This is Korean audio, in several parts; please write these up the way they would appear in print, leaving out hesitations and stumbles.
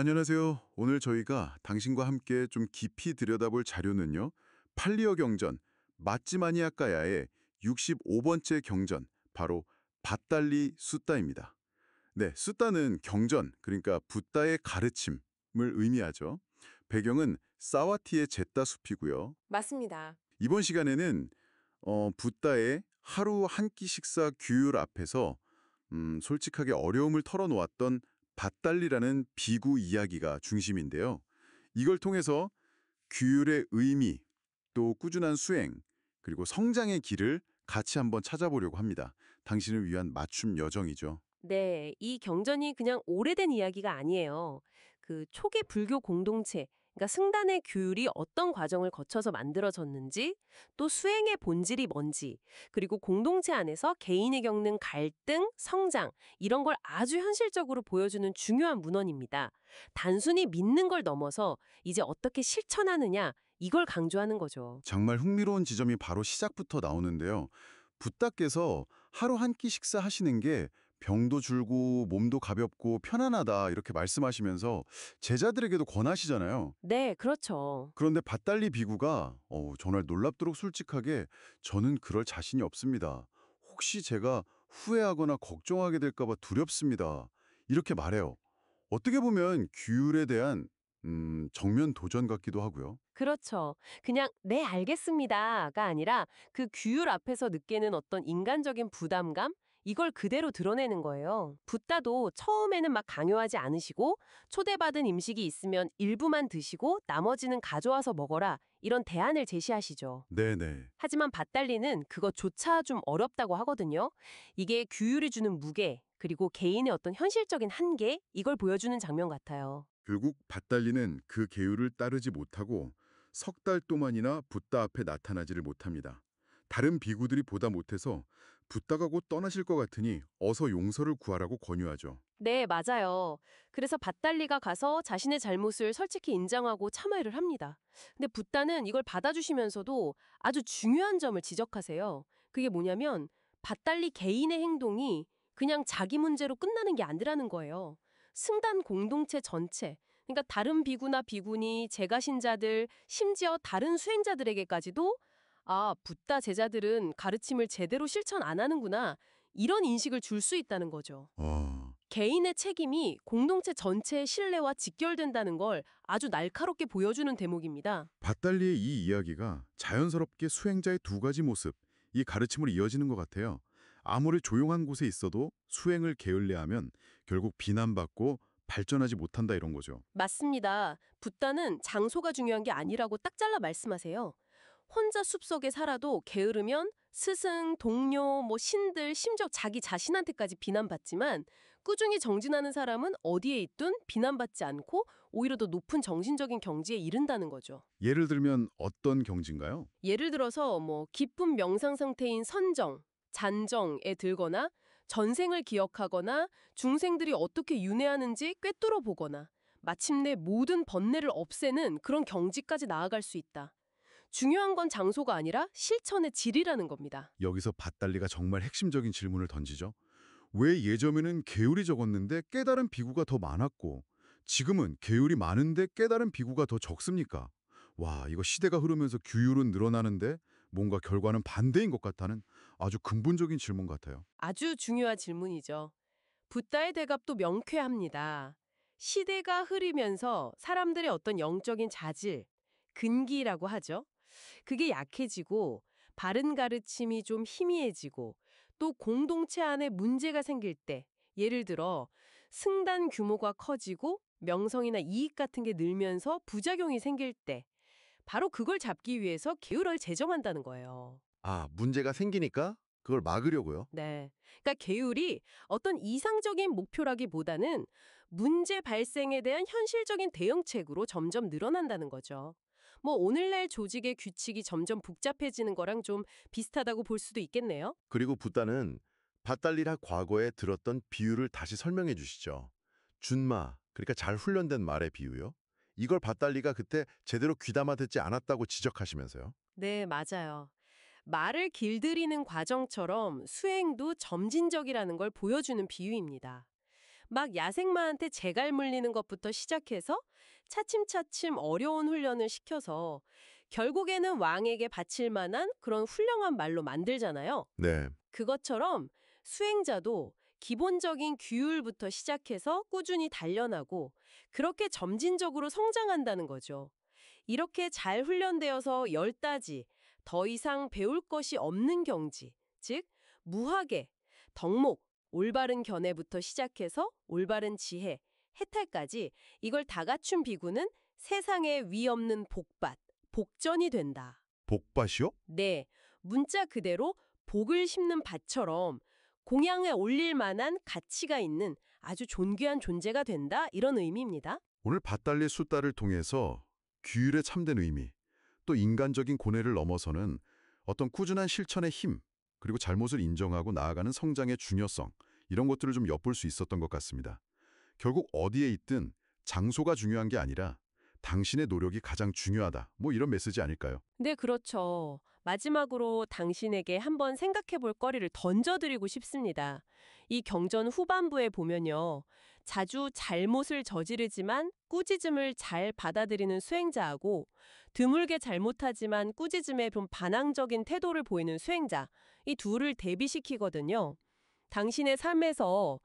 안녕하세요. 오늘 저희가 당신과 함께 좀 깊이 들여다볼 자료는요. 팔리어 경전, 마찌마니아까야의 65번째 경전, 바로 밧달리 숫다입니다. 네, 숫다는 경전, 그러니까 붓다의 가르침을 의미하죠. 배경은 사와티의 제따 숲이고요. 맞습니다. 이번 시간에는 붓다의 하루 한 끼 식사 규율 앞에서 솔직하게 어려움을 털어놓았던 밧달리라는 비구 이야기가 중심인데요. 이걸 통해서 규율의 의미, 또 꾸준한 수행, 그리고 성장의 길을 같이 한번 찾아보려고 합니다. 당신을 위한 맞춤 여정이죠. 네, 이 경전이 그냥 오래된 이야기가 아니에요. 그 초기 불교 공동체, 그러니까 승단의 규율이 어떤 과정을 거쳐서 만들어졌는지, 또 수행의 본질이 뭔지, 그리고 공동체 안에서 개인이 겪는 갈등, 성장, 이런 걸 아주 현실적으로 보여주는 중요한 문헌입니다. 단순히 믿는 걸 넘어서 이제 어떻게 실천하느냐, 이걸 강조하는 거죠. 정말 흥미로운 지점이 바로 시작부터 나오는데요. 붓다께서 하루 한 끼 식사하시는 게 병도 줄고 몸도 가볍고 편안하다 이렇게 말씀하시면서 제자들에게도 권하시잖아요. 네, 그렇죠. 그런데 밧달리 비구가 정말 놀랍도록 솔직하게 저는 그럴 자신이 없습니다. 혹시 제가 후회하거나 걱정하게 될까 봐 두렵습니다. 이렇게 말해요. 어떻게 보면 규율에 대한 정면 도전 같기도 하고요. 그렇죠. 그냥 네, 알겠습니다가 아니라 그 규율 앞에서 느끼는 어떤 인간적인 부담감? 이걸 그대로 드러내는 거예요. 붓다도 처음에는 막 강요하지 않으시고 초대받은 음식이 있으면 일부만 드시고 나머지는 가져와서 먹어라 이런 대안을 제시하시죠. 네네. 하지만 밧달리는 그것조차 좀 어렵다고 하거든요. 이게 규율이 주는 무게, 그리고 개인의 어떤 현실적인 한계, 이걸 보여주는 장면 같아요. 결국 밧달리는 그 계율을 따르지 못하고 석 달 동안이나 붓다 앞에 나타나지를 못합니다. 다른 비구들이 보다 못해서 붓다가 곧 떠나실 것 같으니 어서 용서를 구하라고 권유하죠. 네, 맞아요. 그래서 밧달리가 가서 자신의 잘못을 솔직히 인정하고 참회를 합니다. 근데 붓다는 이걸 받아주시면서도 아주 중요한 점을 지적하세요. 그게 뭐냐면 밧달리 개인의 행동이 그냥 자기 문제로 끝나는 게 아니라는 거예요. 승단 공동체 전체, 그러니까 다른 비구나 비구니, 제가신자들, 심지어 다른 수행자들에게까지도 붓다 제자들은 가르침을 제대로 실천 안 하는구나. 이런 인식을 줄 수 있다는 거죠. 어, 개인의 책임이 공동체 전체의 신뢰와 직결된다는 걸 아주 날카롭게 보여주는 대목입니다. 밧달리의 이 이야기가 자연스럽게 수행자의 두 가지 모습, 이 가르침으로 이어지는 것 같아요. 아무리 조용한 곳에 있어도 수행을 게을리하면 결국 비난받고 발전하지 못한다 이런 거죠. 맞습니다. 붓다는 장소가 중요한 게 아니라고 딱 잘라 말씀하세요. 혼자 숲속에 살아도 게으르면 스승, 동료, 신들, 심지어 자기 자신한테까지 비난받지만 꾸준히 정진하는 사람은 어디에 있든 비난받지 않고 오히려 더 높은 정신적인 경지에 이른다는 거죠. 예를 들면 어떤 경지인가요? 예를 들어서 깊은 명상 상태인 선정, 잔정에 들거나 전생을 기억하거나 중생들이 어떻게 윤회하는지 꿰뚫어 보거나 마침내 모든 번뇌를 없애는 그런 경지까지 나아갈 수 있다. 중요한 건 장소가 아니라 실천의 질이라는 겁니다. 여기서 밧달리가 정말 핵심적인 질문을 던지죠. 왜 예전에는 계율이 적었는데 깨달은 비구가 더 많았고 지금은 계율이 많은데 깨달은 비구가 더 적습니까? 와, 이거 시대가 흐르면서 규율은 늘어나는데 뭔가 결과는 반대인 것 같다는 아주 근본적인 질문 같아요. 아주 중요한 질문이죠. 붓다의 대답도 명쾌합니다. 시대가 흐르면서 사람들의 어떤 영적인 자질, 근기라고 하죠. 그게 약해지고 바른 가르침이 좀 희미해지고 또 공동체 안에 문제가 생길 때 예를 들어 승단 규모가 커지고 명성이나 이익 같은 게 늘면서 부작용이 생길 때 바로 그걸 잡기 위해서 계율을 제정한다는 거예요. 아, 문제가 생기니까 그걸 막으려고요? 네. 그러니까 계율이 어떤 이상적인 목표라기보다는 문제 발생에 대한 현실적인 대응책으로 점점 늘어난다는 거죠. 오늘날 조직의 규칙이 점점 복잡해지는 거랑 좀 비슷하다고 볼 수도 있겠네요. 그리고 붓다는 밧달리라 과거에 들었던 비유를 다시 설명해 주시죠. 준마, 그러니까 잘 훈련된 말의 비유요. 이걸 밧달리가 그때 제대로 귀담아 듣지 않았다고 지적하시면서요. 네, 맞아요. 말을 길들이는 과정처럼 수행도 점진적이라는 걸 보여주는 비유입니다. 막 야생마한테 재갈 물리는 것부터 시작해서 차츰차츰 어려운 훈련을 시켜서 결국에는 왕에게 바칠 만한 그런 훌륭한 말로 만들잖아요. 네. 그것처럼 수행자도 기본적인 규율부터 시작해서 꾸준히 단련하고 그렇게 점진적으로 성장한다는 거죠. 이렇게 잘 훈련되어서 열다지, 더 이상 배울 것이 없는 경지, 즉 무학의 덕목, 올바른 견해부터 시작해서 올바른 지혜, 해탈까지 이걸 다 갖춘 비구는 세상에 위 없는 복밭, 복전이 된다. 복밭이요? 네, 문자 그대로 복을 심는 밭처럼 공양에 올릴 만한 가치가 있는 아주 존귀한 존재가 된다 이런 의미입니다. 오늘 밭달리 숫다를 통해서 규율의 참된 의미, 또 인간적인 고뇌를 넘어서는 어떤 꾸준한 실천의 힘, 그리고 잘못을 인정하고 나아가는 성장의 중요성, 이런 것들을 좀 엿볼 수 있었던 것 같습니다. 결국 어디에 있든 장소가 중요한 게 아니라 당신의 노력이 가장 중요하다. 뭐 이런 메시지 아닐까요? 네, 그렇죠. 마지막으로 당신에게 한번 생각해 볼 거리를 던져드리고 싶습니다. 이 경전 후반부에 보면요. 자주 잘못을 저지르지만 꾸짖음을 잘 받아들이는 수행자하고 드물게 잘못하지만 꾸짖음에 좀 반항적인 태도를 보이는 수행자, 이 둘을 대비시키거든요. 당신의 삶에서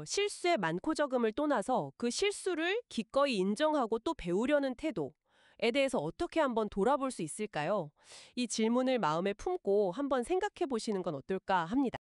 실수의 많고 적음을 떠나서 그 실수를 기꺼이 인정하고 또 배우려는 태도에 대해서 어떻게 한번 돌아볼 수 있을까요? 이 질문을 마음에 품고 한번 생각해 보시는 건 어떨까 합니다.